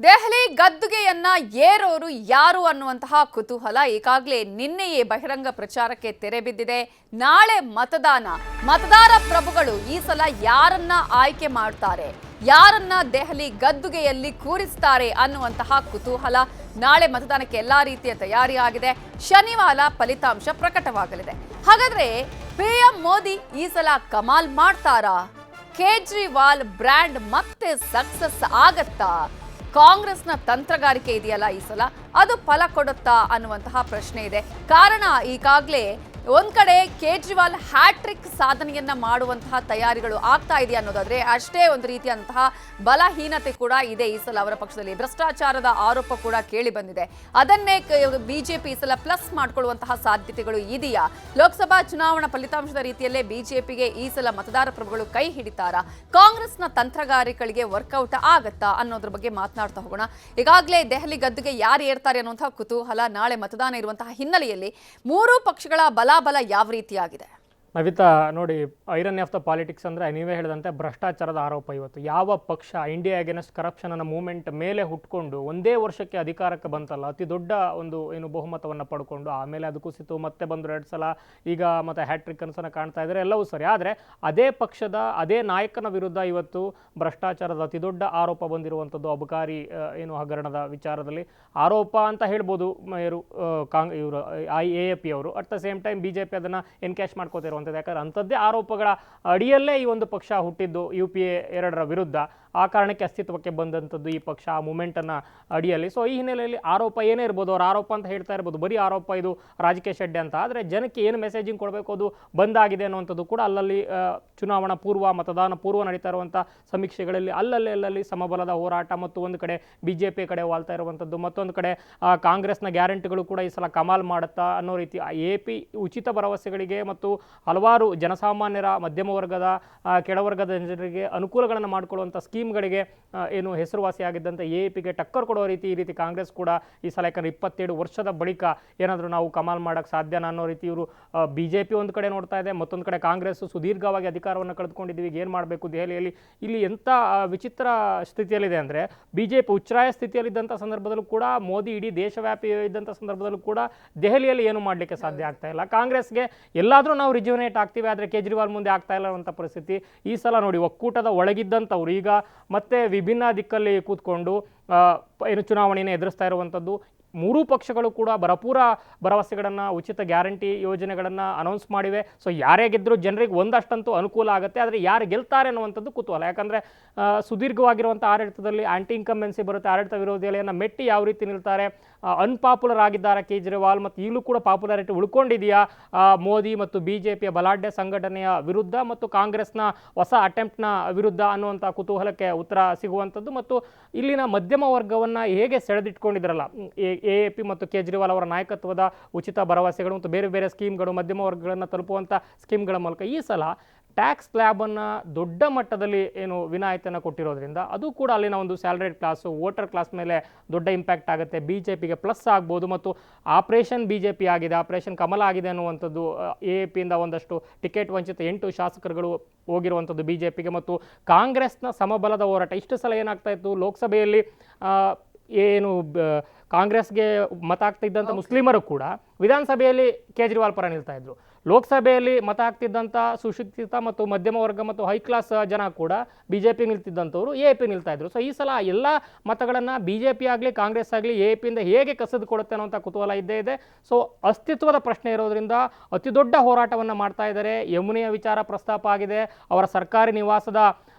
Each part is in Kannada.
ದೆಹಲಿ ಗದ್ದುಗೆಯನ್ನ ಏರೋರು ಯಾರು ಅನ್ನುವಂತಹ ಕುತೂಹಲ ಈಗಾಗಲೇ ನಿನ್ನೆಯೇ ಬಹಿರಂಗ ಪ್ರಚಾರಕ್ಕೆ ತೆರೆ ಬಿದ್ದಿದೆ. ನಾಳೆ ಮತದಾರ ಪ್ರಭುಗಳು ಈ ಸಲ ಯಾರನ್ನ ಆಯ್ಕೆ ಮಾಡ್ತಾರೆ, ಯಾರನ್ನ ದೆಹಲಿ ಗದ್ದುಗೆಯಲ್ಲಿ ಕೂರಿಸ್ತಾರೆ ಅನ್ನುವಂತಹ ಕುತೂಹಲ. ನಾಳೆ ಮತದಾನಕ್ಕೆ ಎಲ್ಲಾ ರೀತಿಯ ತಯಾರಿ ಆಗಿದೆ. ಶನಿವಾರ ಫಲಿತಾಂಶ ಪ್ರಕಟವಾಗಲಿದೆ. ಹಾಗಾದ್ರೆ ಪಿಎಂ ಮೋದಿ ಈ ಸಲ ಕಮಾಲ್ ಮಾಡ್ತಾರಾ? ಕೇಜ್ರಿವಾಲ್ ಬ್ರ್ಯಾಂಡ್ ಮತ್ತೆ ಸಕ್ಸಸ್ ಆಗತ್ತಾ? ಕಾಂಗ್ರೆಸ್ನ ತಂತ್ರಗಾರಿಕೆ ಇದೆಯಲ್ಲ ಈ ಸಲ, ಅದು ಫಲ ಕೊಡುತ್ತಾ ಅನ್ನುವಂತಹ ಪ್ರಶ್ನೆ ಇದೆ. ಕಾರಣ ಈಗಾಗಲೇ ಒಂದ್ ಕಡೆ ಕೇಜ್ರಿವಾಲ್ ಹ್ಯಾಟ್ರಿಕ್ ಸಾಧನೆಯನ್ನ ಮಾಡುವಂತಹ ತಯಾರಿಗಳು ಆಗ್ತಾ ಇದೆ ಅನ್ನೋದಾದ್ರೆ, ಅಷ್ಟೇ ಒಂದು ರೀತಿಯಂತಹ ಬಲಹೀನತೆ ಕೂಡ ಇದೆ ಈ ಸಲ ಅವರ ಪಕ್ಷದಲ್ಲಿ. ಭ್ರಷ್ಟಾಚಾರದ ಆರೋಪ ಕೂಡ ಕೇಳಿ ಬಂದಿದೆ. ಅದನ್ನೇ ಬಿಜೆಪಿ ಈ ಸಲ ಪ್ಲಸ್ ಮಾಡ್ಕೊಳ್ಳುವಂತಹ ಸಾಧ್ಯತೆಗಳು ಇದೆಯಾ? ಲೋಕಸಭಾ ಚುನಾವಣಾ ಫಲಿತಾಂಶದ ರೀತಿಯಲ್ಲೇ ಬಿಜೆಪಿಗೆ ಈ ಸಲ ಮತದಾರ ಪ್ರಭುಗಳು ಕೈ ಹಿಡಿತಾರಾ? ಕಾಂಗ್ರೆಸ್ನ ತಂತ್ರಗಾರಿಕೆಗಳಿಗೆ ವರ್ಕೌಟ್ ಆಗತ್ತಾ ಅನ್ನೋದ್ರ ಬಗ್ಗೆ ಮಾತನಾಡ್ತಾ ಹೋಗೋಣ. ಈಗಾಗಲೇ ದೆಹಲಿ ಗದ್ದುಗೆ ಯಾರು ಏರ್ತಾರೆ ಅನ್ನುವಂತಹ ಕುತೂಹಲ. ನಾಳೆ ಮತದಾನ ಇರುವಂತಹ ಹಿನ್ನೆಲೆಯಲ್ಲಿ ಮೂರೂ ಪಕ್ಷಗಳ ಬಲ ಯಾವ ರೀತಿಯಾಗಿದೆ? ನವಿತಾ ನೋಡಿ, ಐರನ್ ಆಫ್ ದ ಪಾಲಿಟಿಕ್ಸ್ ಅಂದರೆ ನೀವೇ ಹೇಳಿದಂತೆ ಭ್ರಷ್ಟಾಚಾರದ ಆರೋಪ. ಇವತ್ತು ಯಾವ ಪಕ್ಷ ಇಂಡಿಯಾ ಅಗೇನೆಸ್ಟ್ ಕರಪ್ಷನ್ ಅನ್ನೋ ಮೂವ್ಮೆಂಟ್ ಮೇಲೆ ಹುಟ್ಕೊಂಡು ಒಂದೇ ವರ್ಷಕ್ಕೆ ಅಧಿಕಾರಕ್ಕೆ ಬಂತಲ್ಲ, ಅತಿ ದೊಡ್ಡ ಒಂದು ಬಹುಮತವನ್ನು ಪಡ್ಕೊಂಡು ಆಮೇಲೆ ಅದು ಕುಸಿತು, ಮತ್ತೆ ಬಂದರು 2 ಸಲ, ಈಗ ಮತ್ತೆ ಹ್ಯಾಟ್ರಿಕ್ ಅನ್ಸನ್ನು ಕಾಣ್ತಾ ಇದ್ದಾರೆ, ಎಲ್ಲವೂ ಸರಿ. ಆದರೆ ಅದೇ ಪಕ್ಷದ ಅದೇ ನಾಯಕನ ವಿರುದ್ಧ ಇವತ್ತು ಭ್ರಷ್ಟಾಚಾರದ ಅತಿ ದೊಡ್ಡ ಆರೋಪ ಬಂದಿರುವಂಥದ್ದು. ಅಬಕಾರಿ ಹಗರಣದ ವಿಚಾರದಲ್ಲಿ ಆರೋಪ ಅಂತ ಹೇಳ್ಬೋದು ಇವರು AAP ಅವರು. At the same time BJP ಅದನ್ನು ಎನ್ಕ್ಯಾಶ್ ಮಾಡ್ಕೋತಿರುವಂಥದ್ದು. ಯಾಕಂದ್ರೆ ಅಂಥದ್ದೇ ಆರೋಪಗಳ ಅಡಿಯಲ್ಲೇ ಈ ಒಂದು ಪಕ್ಷ ಹುಟ್ಟಿದ್ದು UPA 2ರ ವಿರುದ್ಧ. ಆ ಕಾರಣಕ್ಕೆ ಅಸ್ತಿತ್ವಕ್ಕೆ ಬಂದಂಥದ್ದು ಈ ಪಕ್ಷ ಆ ಮೂಮೆಂಟನ್ನು ಅಡಿಯಲ್ಲಿ. ಸೊ ಈ ಹಿನ್ನೆಲೆಯಲ್ಲಿ ಆರೋಪ ಏನೇ ಇರ್ಬೋದು, ಅವ್ರ ಆರೋಪ ಅಂತ ಹೇಳ್ತಾ ಇರ್ಬೋದು, ಬರೀ ಆರೋಪ ಇದು ರಾಜಕೀಯ ಶೆಡ್ಡೆ ಅಂತ. ಆದರೆ ಜನಕ್ಕೆ ಏನು ಮೆಸೇಜಿಂಗ್ ಕೊಡಬೇಕು ಅದು ಬಂದಾಗಿದೆ ಅನ್ನುವಂಥದ್ದು ಕೂಡ ಅಲ್ಲಲ್ಲಿ ಚುನಾವಣಾ ಪೂರ್ವ, ಮತದಾನ ಪೂರ್ವ ನಡೀತಾ ಇರುವಂಥ ಸಮೀಕ್ಷೆಗಳಲ್ಲಿ ಅಲ್ಲಲ್ಲಿ ಸಮಬಲದ ಹೋರಾಟ ಮತ್ತು ಒಂದು ಕಡೆ BJP ಕಡೆ ವಾಲ್ತಾ ಇರುವಂಥದ್ದು, ಮತ್ತೊಂದು ಕಡೆ ಕಾಂಗ್ರೆಸ್ನ ಗ್ಯಾರಂಟಿಗಳು ಕೂಡ ಈ ಸಲ ಕಮಾಲ್ ಮಾಡುತ್ತಾ ಅನ್ನೋ ರೀತಿ AP ಉಚಿತ ಭರವಸೆಗಳಿಗೆ ಮತ್ತು ಹಲವಾರು ಜನಸಾಮಾನ್ಯರ, ಮಧ್ಯಮ ವರ್ಗದ, ಕೆಳವರ್ಗದ ಜನರಿಗೆ ಅನುಕೂಲಗಳನ್ನು ಮಾಡಿಕೊಳ್ಳುವಂಥ ಸ್ಕೀಮ್ಗಳಿಗೆ ಹೆಸರುವಾಸಿಯಾಗಿದ್ದಂಥ AAPಗೆ ಟಕ್ಕರ್ ಕೊಡೋ ರೀತಿ ಈ ರೀತಿ ಕಾಂಗ್ರೆಸ್ ಕೂಡ ಈ ಸಲ, ಯಾಕಂದರೆ 27 ವರ್ಷದ ಬಳಿಕ ಏನಾದರೂ ನಾವು ಕಮಾಲ್ ಮಾಡೋಕ್ಕೆ ಸಾಧ್ಯನಾ ಅನ್ನೋ ರೀತಿ ಇವರು BJP ಒಂದು ಕಡೆ ನೋಡ್ತಾ ಇದೆ, ಮತ್ತೊಂದು ಕಡೆ ಕಾಂಗ್ರೆಸ್ ಸುದೀರ್ಘವಾಗಿ ಅಧಿಕಾರವನ್ನು ಕಳೆದುಕೊಂಡಿದ್ದೀವಿ, ಏನು ಮಾಡಬೇಕು ದೆಹಲಿಯಲ್ಲಿ. ಇಲ್ಲಿ ಎಂಥ ವಿಚಿತ್ರ ಸ್ಥಿತಿಯಲ್ಲಿದೆ ಅಂದರೆ, BJP ಉಚ್ಛ್ರಾಯ ಸ್ಥಿತಿಯಲ್ಲಿದ್ದಂಥ ಸಂದರ್ಭದಲ್ಲೂ ಕೂಡ, ಮೋದಿ ಇಡೀ ದೇಶವ್ಯಾಪಿ ಇದ್ದಂಥ ಸಂದರ್ಭದಲ್ಲೂ ಕೂಡ ದೆಹಲಿಯಲ್ಲಿ ಏನು ಮಾಡಲಿಕ್ಕೆ ಸಾಧ್ಯ ಆಗ್ತಾ ಇಲ್ಲ. ಕಾಂಗ್ರೆಸ್ಗೆ ಎಲ್ಲಾದರೂ ನಾವು ರಿಜ್ಯುನೇಟ್ ಆಗ್ತೀವಿ, ಆದರೆ ಕೇಜ್ರಿವಾಲ್ ಮುಂದೆ ಆಗ್ತಾ ಇಲ್ಲ ಅನ್ನೋಂಥ ಪರಿಸ್ಥಿತಿ. ಈ ಸಲ ನೋಡಿ, ಒಕ್ಕೂಟದ ಒಳಗಿದ್ದಂಥವ್ರು ಈಗ ಮತ್ತೆ ವಿಭಿನ್ನ ದಿಕ್ಕಲ್ಲಿ ಕೂತ್ಕೊಂಡು ಚುನಾವಣೆಯನ್ನು ಎದುರಿಸ್ತಾ ಇರುವಂಥದ್ದು. ಮೂರೂ ಪಕ್ಷಗಳು ಕೂಡ ಭರಪೂರ ಭರವಸೆಗಳನ್ನು, ಉಚಿತ ಗ್ಯಾರಂಟಿ ಯೋಜನೆಗಳನ್ನು ಅನೌನ್ಸ್ ಮಾಡಿವೆ. ಸೊ ಯಾರೇ ಗೆದ್ದರೂ ಜನರಿಗೆ ಒಂದಷ್ಟಂತೂ ಅನುಕೂಲ ಆಗುತ್ತೆ. ಆದರೆ ಯಾರು ಗೆಲ್ತಾರೆ ಅನ್ನುವಂಥದ್ದು ಕುತೂಹಲ. ಯಾಕಂದರೆ ಸುದೀರ್ಘವಾಗಿರುವಂಥ ಆಡಳಿತದಲ್ಲಿ ಆ್ಯಂಟಿ ಇನ್ಕಂಬೆನ್ಸಿ ಬರುತ್ತೆ, ಆಡಳಿತ ವಿರೋಧಿ ಅಲೆಯನ್ನು ಮೆಟ್ಟಿ ಯಾವ ರೀತಿ ನಿಲ್ತಾರೆ, ಅನ್ಪಾಪ್ಯುಲರ್ ಆಗಿದ್ದಾರೆ ಕೇಜ್ರಿವಾಲ್, ಮತ್ತು ಈಗಲೂ ಕೂಡ ಪಾಪ್ಯುಲಾರಿಟಿ ಉಳ್ಕೊಂಡಿದೆಯಾ ಮೋದಿ ಮತ್ತು BJPಯ ಬಲಾಢ್ಯ ಸಂಘಟನೆಯ ವಿರುದ್ಧ ಮತ್ತು ಕಾಂಗ್ರೆಸ್ನ ಹೊಸ ಅಟೆಂಪ್ಟ್ನ ವಿರುದ್ಧ ಅನ್ನುವಂಥ ಕುತೂಹಲಕ್ಕೆ ಉತ್ತರ ಸಿಗುವಂಥದ್ದು. ಮತ್ತು ಇಲ್ಲಿನ ಮಧ್ಯಮ ವರ್ಗವನ್ನು ಹೇಗೆ ಸೆಳೆದಿಟ್ಕೊಂಡಿದ್ರಲ್ಲ AAP ಮತ್ತು ಕೇಜ್ರಿವಾಲ್ ಅವರ ನಾಯಕತ್ವದ ಉಚಿತ ಭರವಸೆಗಳು ಮತ್ತು ಬೇರೆ ಬೇರೆ ಸ್ಕೀಮ್ಗಳು, ಮಧ್ಯಮ ವರ್ಗಗಳನ್ನು ತಲುಪುವಂಥ ಸ್ಕೀಮ್ಗಳ ಮೂಲಕ ಈ ಸಲ ಟ್ಯಾಕ್ಸ್ ಸ್ಲ್ಯಾಬನ್ನು ದೊಡ್ಡ ಮಟ್ಟದಲ್ಲಿ ವಿನಾಯಿತಿಯನ್ನು ಕೊಟ್ಟಿರೋದ್ರಿಂದ ಅದು ಕೂಡ ಅಲ್ಲಿನ ಒಂದು ಸ್ಯಾಲರಿಡ್ ಕ್ಲಾಸು, ವೋಟರ್ ಕ್ಲಾಸ್ ಮೇಲೆ ದೊಡ್ಡ ಇಂಪ್ಯಾಕ್ಟ್ ಆಗುತ್ತೆ. BJPಗೆ ಪ್ಲಸ್ ಆಗ್ಬೋದು. ಮತ್ತು ಆಪರೇಷನ್ BJP ಆಗಿದೆ, ಆಪರೇಷನ್ ಕಮಲ ಆಗಿದೆ ಅನ್ನುವಂಥದ್ದು. AAPಯಿಂದ ಒಂದಷ್ಟು ಟಿಕೆಟ್ ವಂಚಿತ 8 ಶಾಸಕರುಗಳು ಹೋಗಿರುವಂಥದ್ದು BJPಗೆ. ಮತ್ತು ಕಾಂಗ್ರೆಸ್ನ ಸಮಬಲದ ಹೋರಾಟ. ಇಷ್ಟು ಸಲ ಏನಾಗ್ತಾ ಇತ್ತು, ಲೋಕಸಭೆಯಲ್ಲಿ ಕಾಂಗ್ರೆಸ್ಗೆ ಮತ ಆಗ್ತಿದ್ದಂಥ ಮುಸ್ಲಿಮರು ಕೂಡ ವಿಧಾನಸಭೆಯಲ್ಲಿ ಕೇಜ್ರಿವಾಲ್ ಪರ ನಿಲ್ತಾ ಇದ್ರು. ಲೋಕಸಭೆಯಲ್ಲಿ ಮತ ಆಗ್ತಿದ್ದಂಥ ಸುಶಿಕ್ಷಿತ ಮತ್ತು ಮಧ್ಯಮ ವರ್ಗ ಮತ್ತು ಹೈ ಕ್ಲಾಸ್ ಜನ ಕೂಡ BJP ನಿಲ್ತಿದ್ದಂಥವ್ರು AAP ನಿಲ್ತಾ ಇದ್ರು. ಸೊ ಈ ಸಲ ಎಲ್ಲ ಮತಗಳನ್ನು BJP ಆಗಲಿ ಕಾಂಗ್ರೆಸ್ ಆಗಲಿ AAPಯಿಂದ ಹೇಗೆ ಕಸಿದುಕೊಡುತ್ತೆ ಅನ್ನೋಂಥ ಕುತೂಹಲ ಇದ್ದೇ ಇದೆ. ಸೊ ಅಸ್ತಿತ್ವದ ಪ್ರಶ್ನೆ ಇರೋದ್ರಿಂದ ಅತಿ ದೊಡ್ಡ ಹೋರಾಟವನ್ನು ಮಾಡ್ತಾ ಇದ್ದಾರೆ. ಯಮುನೆಯ ವಿಚಾರ ಪ್ರಸ್ತಾಪ ಆಗಿದೆ, ಅವರ ಸರ್ಕಾರಿ ನಿವಾಸದ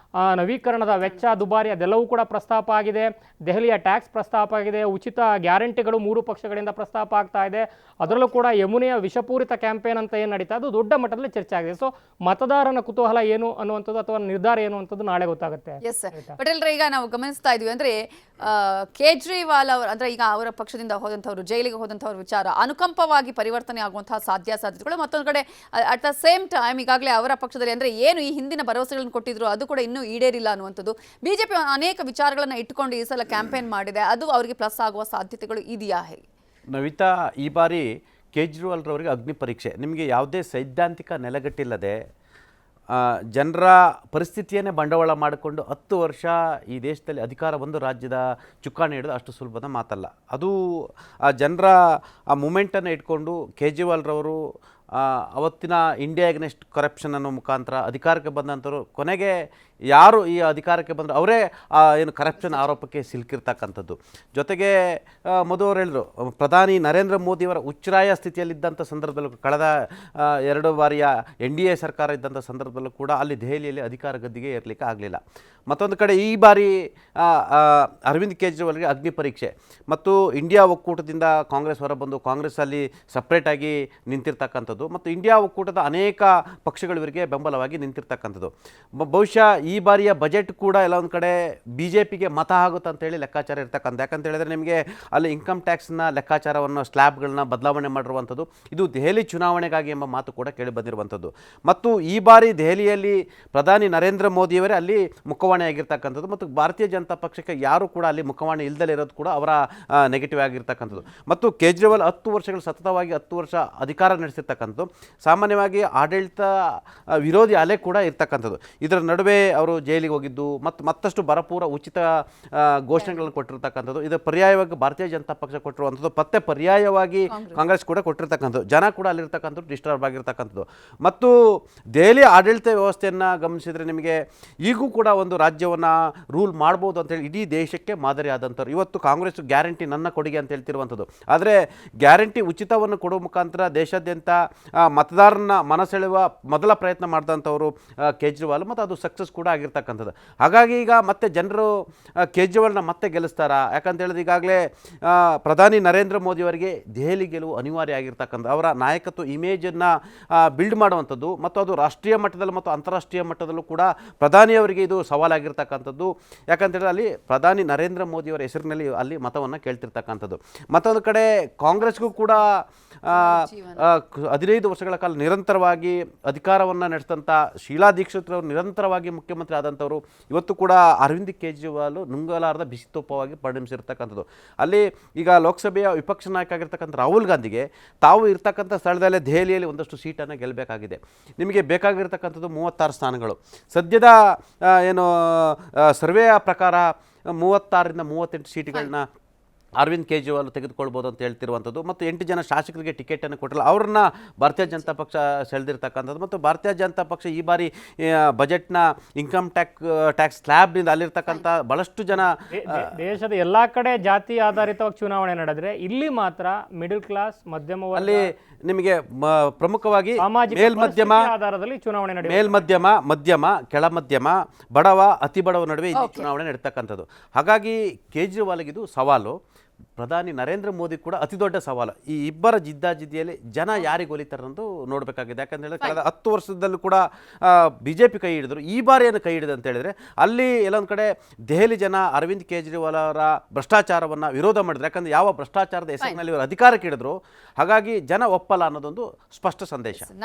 ನವೀಕರಣದ ವೆಚ್ಚ ದುಬಾರಿ ಅದೆಲ್ಲವೂ ಕೂಡ ಪ್ರಸ್ತಾಪ ಆಗಿದೆ, ದೆಹಲಿಯ ಟ್ಯಾಕ್ಸ್ ಪ್ರಸ್ತಾಪ ಆಗಿದೆ, ಉಚಿತ ಗ್ಯಾರಂಟಿಗಳು ಮೂರು ಪಕ್ಷಗಳಿಂದ ಪ್ರಸ್ತಾಪ ಆಗ್ತಾ ಇದೆ. ಅದರಲ್ಲೂ ಕೂಡ ಯಮುನೆಯ ವಿಷಪೂರಿತ ಕ್ಯಾಂಪೇನ್ ಅಂತ ಏನು ನಡೀತಾ ಅದು ದೊಡ್ಡ ಮಟ್ಟದಲ್ಲಿ ಚರ್ಚೆ ಆಗಿದೆ. ಸೊ ಮತದಾರನ ಕುತೂಹಲ ಏನು ಅನ್ನುವಂಥದ್ದು ಅಥವಾ ನಿರ್ಧಾರ ಏನು ಅಂತದ್ದು ನಾಳೆ ಗೊತ್ತಾಗುತ್ತೆ. ಪಟೇಲ್, ಈಗ ನಾವು ಗಮನಿಸ್ತಾ ಇದ್ವಿ ಅಂದ್ರೆ ಕೇಜ್ರಿವಾಲ್ ಅವರು ಅಂದ್ರೆ ಈಗ ಅವರ ಪಕ್ಷದಿಂದ ಹೋದಂಥವ್ರು, ಜೈಲಿಗೆ ಹೋದಂಥವ್ರ ವಿಚಾರ ಅನುಕಂಪವಾಗಿ ಪರಿವರ್ತನೆ ಆಗುವಂತಹ ಸಾಧ್ಯತೆಗಳು. ಮತ್ತೊಂದು ಕಡೆ ಅಟ್ ದ ಸೇಮ್ ಟೈಮ್ ಈಗಾಗಲೇ ಅವರ ಪಕ್ಷದಲ್ಲಿ ಅಂದ್ರೆ ಏನು ಈ ಹಿಂದಿನ ಭರವಸೆಗಳನ್ನು ಕೊಟ್ಟಿದ್ರು ಅದು ಕೂಡ ಇನ್ನೂ ಈಡೇರಿಲ್ಲ ಅನ್ನುವಂಥದ್ದು. BJP ಅನೇಕ ವಿಚಾರಗಳನ್ನು ಇಟ್ಟುಕೊಂಡು ಈ ಸಲ ಕ್ಯಾಂಪೇನ್ ಮಾಡಿದೆ, ಅದು ಅವರಿಗೆ ಪ್ಲಸ್ ಆಗುವ ಸಾಧ್ಯತೆಗಳು ಇದೆಯಾ? ಹೇಗೆ ನವಿತಾ, ಈ ಬಾರಿ ಕೇಜ್ರಿವಾಲ್ ರವರಿಗೆ ಅಗ್ನಿ ಪರೀಕ್ಷೆ. ನಿಮಗೆ ಯಾವುದೇ ಸೈದ್ಧಾಂತಿಕ ನೆಲೆಗಟ್ಟಿಲ್ಲದೆ ಜನರ ಪರಿಸ್ಥಿತಿಯನ್ನೇ ಬಂಡವಾಳ ಮಾಡಿಕೊಂಡು 10 ವರ್ಷ ಈ ದೇಶದಲ್ಲಿ ಅಧಿಕಾರ ಒಂದು ರಾಜ್ಯದ ಚುಕ್ಕಾಣಿ ಹಿಡಿದು ಅಷ್ಟು ಸುಲಭದ ಮಾತಲ್ಲ. ಅದು ಆ ಜನರ ಆ ಮೂಮೆಂಟನ್ನು ಇಟ್ಕೊಂಡು ಕೇಜ್ರಿವಾಲ್ರವರು ಅವತ್ತಿನ ಇಂಡಿಯಾ ಅಗೇನೆಸ್ಟ್ ಕರಪ್ಷನ್ ಅನ್ನೋ ಮುಖಾಂತರ ಅಧಿಕಾರಕ್ಕೆ ಬಂದಂಥವ್ರು ಕೊನೆಗೆ ಯಾರು ಈ ಅಧಿಕಾರಕ್ಕೆ ಬಂದರು ಅವರೇ ಏನು ಕರಪ್ಷನ್ ಆರೋಪಕ್ಕೆ ಸಿಲುಕಿರ್ತಕ್ಕಂಥದ್ದು. ಜೊತೆಗೆ ಮಧು ಅವರು ಹೇಳಿದ್ರು, ಪ್ರಧಾನಿ ನರೇಂದ್ರ ಮೋದಿಯವರ ಉಚ್ಛ್ರಾಯ ಸ್ಥಿತಿಯಲ್ಲಿದ್ದಂಥ ಸಂದರ್ಭದಲ್ಲೂ ಕಳೆದ 2 ಬಾರಿಯ NDA ಸರ್ಕಾರ ಇದ್ದಂಥ ಸಂದರ್ಭದಲ್ಲೂ ಕೂಡ ಅಲ್ಲಿ ದೆಹಲಿಯಲ್ಲಿ ಅಧಿಕಾರ ಗದ್ದಿಗೆ ಇರಲಿಕ್ಕೆ ಆಗಲಿಲ್ಲ. ಮತ್ತೊಂದು ಕಡೆ ಈ ಬಾರಿ ಅರವಿಂದ್ ಕೇಜ್ರಿವಾಲ್ಗೆ ಅಗ್ನಿ ಪರೀಕ್ಷೆ ಮತ್ತು ಇಂಡಿಯಾ ಒಕ್ಕೂಟದಿಂದ ಕಾಂಗ್ರೆಸ್ ಹೊರಬಂದು ಕಾಂಗ್ರೆಸ್ಸಲ್ಲಿ ಸಪ್ರೇಟಾಗಿ ನಿಂತಿರ್ತಕ್ಕಂಥದ್ದು ಮತ್ತು ಇಂಡಿಯಾ ಒಕ್ಕೂಟದ ಅನೇಕ ಪಕ್ಷಗಳು ಇವರಿಗೆ ಬೆಂಬಲವಾಗಿ ನಿಂತಿರ್ತಕ್ಕಂಥದ್ದು. ಬಹುಶಃ ಈ ಬಾರಿಯ ಬಜೆಟ್ ಕೂಡ ಎಲ್ಲ ಒಂದು ಕಡೆ BJPಗೆ ಮತ ಆಗುತ್ತೆ ಅಂತೇಳಿ ಲೆಕ್ಕಾಚಾರ ಇರ್ತಕ್ಕಂಥ. ಯಾಕಂತ ಹೇಳಿದ್ರೆ ನಿಮಗೆ ಅಲ್ಲಿ ಇನ್ಕಮ್ ಟ್ಯಾಕ್ಸ್ನ ಲೆಕ್ಕಾಚಾರವನ್ನು ಸ್ಲ್ಯಾಬ್ಗಳನ್ನ ಬದಲಾವಣೆ ಮಾಡಿರುವಂಥದ್ದು, ಇದು ದೆಹಲಿ ಚುನಾವಣೆಗಾಗಿ ಎಂಬ ಮಾತು ಕೂಡ ಕೇಳಿ ಬಂದಿರುವಂಥದ್ದು. ಮತ್ತು ಈ ಬಾರಿ ದೆಹಲಿಯಲ್ಲಿ ಪ್ರಧಾನಿ ನರೇಂದ್ರ ಮೋದಿಯವರೇ ಅಲ್ಲಿ ಮುಖವಾಣಿ ಆಗಿರ್ತಕ್ಕಂಥದ್ದು ಮತ್ತು ಭಾರತೀಯ ಜನತಾ ಪಕ್ಷಕ್ಕೆ ಯಾರು ಕೂಡ ಅಲ್ಲಿ ಮುಖವಾಣಿ ಇಲ್ದಲೇ ಇರೋದು ಕೂಡ ಅವರ ನೆಗೆಟಿವ್ ಆಗಿರ್ತಕ್ಕಂಥದ್ದು. ಮತ್ತು ಕೇಜ್ರಿವಾಲ್ 10 ವರ್ಷಗಳು ಸತತವಾಗಿ 10 ವರ್ಷ ಅಧಿಕಾರ ನಡೆಸಿರ್ತಕ್ಕಂಥದ್ದು, ಸಾಮಾನ್ಯವಾಗಿ ಆಡಳಿತ ವಿರೋಧಿ ಅಲೆ ಕೂಡ ಇರ್ತಕ್ಕಂಥದ್ದು. ಇದರ ನಡುವೆ ಅವರು ಜೈಲಿಗೆ ಹೋಗಿದ್ದು ಮತ್ತು ಮತ್ತಷ್ಟು ಭರಪೂರ ಉಚಿತ ಘೋಷಣೆಗಳನ್ನು ಕೊಟ್ಟಿರ್ತಕ್ಕಂಥದ್ದು, ಇದರ ಪರ್ಯಾಯವಾಗಿ ಭಾರತೀಯ ಜನತಾ ಪಕ್ಷ ಕೊಟ್ಟಿರುವಂಥದ್ದು, ಮತ್ತೆ ಪರ್ಯಾಯವಾಗಿ ಕಾಂಗ್ರೆಸ್ ಕೂಡ ಕೊಟ್ಟಿರ್ತಕ್ಕಂಥದ್ದು, ಜನ ಕೂಡ ಅಲ್ಲಿರ್ತಕ್ಕಂಥದ್ದು ಡಿಸ್ಟರ್ಬ್ ಆಗಿರ್ತಕ್ಕಂಥದ್ದು. ಮತ್ತು ದೆಹಲಿ ಆಡಳಿತ ವ್ಯವಸ್ಥೆಯನ್ನು ಗಮನಿಸಿದರೆ ನಿಮಗೆ ಈಗೂ ಕೂಡ ಒಂದು ರಾಜ್ಯವನ್ನು ರೂಲ್ ಮಾಡ್ಬೋದು ಅಂತೇಳಿ ಇಡೀ ದೇಶಕ್ಕೆ ಮಾದರಿ ಆದಂಥವ್ರು. ಇವತ್ತು ಕಾಂಗ್ರೆಸ್ ಗ್ಯಾರಂಟಿ ನನ್ನ ಕೊಡುಗೆ ಅಂತ ಹೇಳ್ತಿರುವಂಥದ್ದು, ಆದರೆ ಗ್ಯಾರಂಟಿ ಉಚಿತವನ್ನು ಕೊಡುವ ಮುಖಾಂತರ ದೇಶಾದ್ಯಂತ ಮತದಾರನ ಮನಸೆಳೆಯುವ ಮೊದಲ ಪ್ರಯತ್ನ ಮಾಡಿದಂಥವರು ಕೇಜ್ರಿವಾಲ್ ಮತ್ತು ಅದು ಸಕ್ಸಸ್ ಕೂಡ ಆಗಿರ್ತಕ್ಕಂಥದ್ದು. ಹಾಗಾಗಿ ಈಗ ಮತ್ತೆ ಜನರು ಕೇಜ್ರಿವಾಲ್ನ ಮತ್ತೆ ಗೆಲ್ಲಿಸ್ತಾರಾ? ಯಾಕಂತ ಹೇಳಿದ್ರೆ ಈಗಾಗಲೇ ಪ್ರಧಾನಿ ನರೇಂದ್ರ ಮೋದಿಯವರಿಗೆ ದೆಹಲಿ ಗೆಲುವು ಅನಿವಾರ್ಯ ಆಗಿರ್ತಕ್ಕಂಥ, ಅವರ ನಾಯಕತ್ವ ಇಮೇಜನ್ನು ಬಿಲ್ಡ್ ಮಾಡುವಂಥದ್ದು ಮತ್ತು ಅದು ರಾಷ್ಟ್ರೀಯ ಮಟ್ಟದಲ್ಲಿ ಮತ್ತು ಅಂತಾರಾಷ್ಟ್ರೀಯ ಮಟ್ಟದಲ್ಲೂ ಕೂಡ ಪ್ರಧಾನಿಯವರಿಗೆ ಇದು ಸವಾಲಾಗಿರ್ತಕ್ಕಂಥದ್ದು. ಯಾಕಂತ ಹೇಳಿದ್ರೆ ಅಲ್ಲಿ ಪ್ರಧಾನಿ ನರೇಂದ್ರ ಮೋದಿಯವರ ಹೆಸರಿನಲ್ಲಿ ಅಲ್ಲಿ ಮತವನ್ನು ಕೇಳ್ತಿರ್ತಕ್ಕಂಥದ್ದು. ಮತ್ತೊಂದು ಕಡೆ ಕಾಂಗ್ರೆಸ್ಗೂ ಕೂಡ 15 ವರ್ಷಗಳ ಕಾಲ ನಿರಂತರವಾಗಿ ಅಧಿಕಾರವನ್ನು ನಡೆಸಿದಂಥ ಶೀಲಾ ದೀಕ್ಷಿತ್ ಅವರು ನಿರಂತರವಾಗಿ ಮುಖ್ಯಮಂತ್ರಿ ಆದಂಥವರು ಇವತ್ತು ಕೂಡ ಅರವಿಂದ್ ಕೇಜ್ರಿವಾಲ್ ನುಂಗಲಾರದ ಬಿಸಿತುಪ್ಪವಾಗಿ ಪರಿಣಮಿಸಿರ್ತಕ್ಕಂಥದ್ದು. ಅಲ್ಲಿ ಈಗ ಲೋಕಸಭೆಯ ವಿಪಕ್ಷ ನಾಯಕ ಆಗಿರ್ತಕ್ಕಂಥ ರಾಹುಲ್ ಗಾಂಧಿಗೆ ತಾವು ಇರ್ತಕ್ಕಂಥ ಸ್ಥಳದಲ್ಲೇ ದೆಹಲಿಯಲ್ಲಿ ಒಂದಷ್ಟು ಸೀಟನ್ನು ಗೆಲ್ಲಬೇಕಾಗಿದೆ. ನಿಮಗೆ ಬೇಕಾಗಿರ್ತಕ್ಕಂಥದ್ದು 36 ಸ್ಥಾನಗಳು. ಸದ್ಯದ ಏನು ಸರ್ವೆಯ ಪ್ರಕಾರ 36ರಿಂದ 38 ಸೀಟುಗಳನ್ನ ಅರವಿಂದ್ ಕೇಜ್ರಿವಾಲ್ ತೆಗೆದುಕೊಳ್ಬೋದು ಅಂತ ಹೇಳ್ತಿರುವಂಥದ್ದು. ಮತ್ತು 8 ಜನ ಶಾಸಕರಿಗೆ ಟಿಕೆಟನ್ನು ಕೊಟ್ಟಿಲ್ಲ, ಅವ್ರನ್ನ ಭಾರತೀಯ ಜನತಾ ಪಕ್ಷ ಸೆಳೆದಿರ್ತಕ್ಕಂಥದ್ದು. ಮತ್ತು ಭಾರತೀಯ ಜನತಾ ಪಕ್ಷ ಈ ಬಾರಿ ಬಜೆಟ್ನ ಇನ್ಕಮ್ ಟ್ಯಾಕ್ಸ್ ಸ್ಲ್ಯಾಬ್ನಿಂದ ಅಲ್ಲಿರ್ತಕ್ಕಂಥ ಬಹಳಷ್ಟು ಜನ ದೇಶದ ಎಲ್ಲಾ ಕಡೆ ಜಾತಿ ಆಧಾರಿತವಾಗಿ ಚುನಾವಣೆ ನಡೆದ್ರೆ ಇಲ್ಲಿ ಮಾತ್ರ ಮಿಡಲ್ ಕ್ಲಾಸ್ ಮಧ್ಯಮ ಅಲ್ಲಿ ನಿಮಗೆ ಪ್ರಮುಖವಾಗಿ ಮೇಲ್ಮಧ್ಯಮ ಆಧಾರದಲ್ಲಿ ಚುನಾವಣೆ ನಡೆಯುತ್ತೆ. ಮೇಲ್ಮಧ್ಯಮ, ಮಧ್ಯಮ, ಕೆಳ ಮಧ್ಯಮ, ಬಡವ, ಅತಿ ಬಡವ ನಡುವೆ ಇಲ್ಲಿ ಚುನಾವಣೆ ನಡೀತಕ್ಕಂಥದ್ದು. ಹಾಗಾಗಿ ಕೇಜ್ರಿವಾಲ್ಗೆ ಇದು ಸವಾಲು. ಪ್ರಧಾನಿ ನರೇಂದ್ರ ಮೋದಿ ಕೂಡ ಅತಿ ದೊಡ್ಡ ಸವಾಲು. ಈ ಇಬ್ಬರ ಜಿದ್ದಾಜಿದ್ದಿಯಲ್ಲಿ ಜನ ಯಾರಿಗೆ ಒಲಿತಾರೆ ಅನ್ನೋದು ನೋಡಬೇಕಾಗಿದೆ. ಯಾಕಂತ ಹೇಳಿದ್ರೆ ಕಳೆದ 10 ವರ್ಷದಲ್ಲೂ ಕೂಡ BJP ಕೈ ಹಿಡಿದ್ರು, ಈ ಬಾರಿ ಏನು ಕೈ ಹಿಡಿದು ಅಂತ ಹೇಳಿದ್ರೆ ಅಲ್ಲಿ ಎಲ್ಲೊಂದು ಕಡೆ ದೆಹಲಿ ಜನ ಅರವಿಂದ್ ಕೇಜ್ರಿವಾಲ್ ಅವರ ಭ್ರಷ್ಟಾಚಾರವನ್ನು ವಿರೋಧ ಮಾಡಿದ್ರು. ಯಾಕಂದ್ರೆ ಯಾವ ಭ್ರಷ್ಟಾಚಾರದ ಹೆಸರಿನಲ್ಲಿ ಇವರು ಅಧಿಕಾರಕ್ಕೆ ಹಿಡಿದ್ರು, ಹಾಗಾಗಿ ಜನ ಒಪ್ಪಲ್ಲ ಅನ್ನೋದೊಂದು ಸ್ಪಷ್ಟ ಸಂದೇಶ.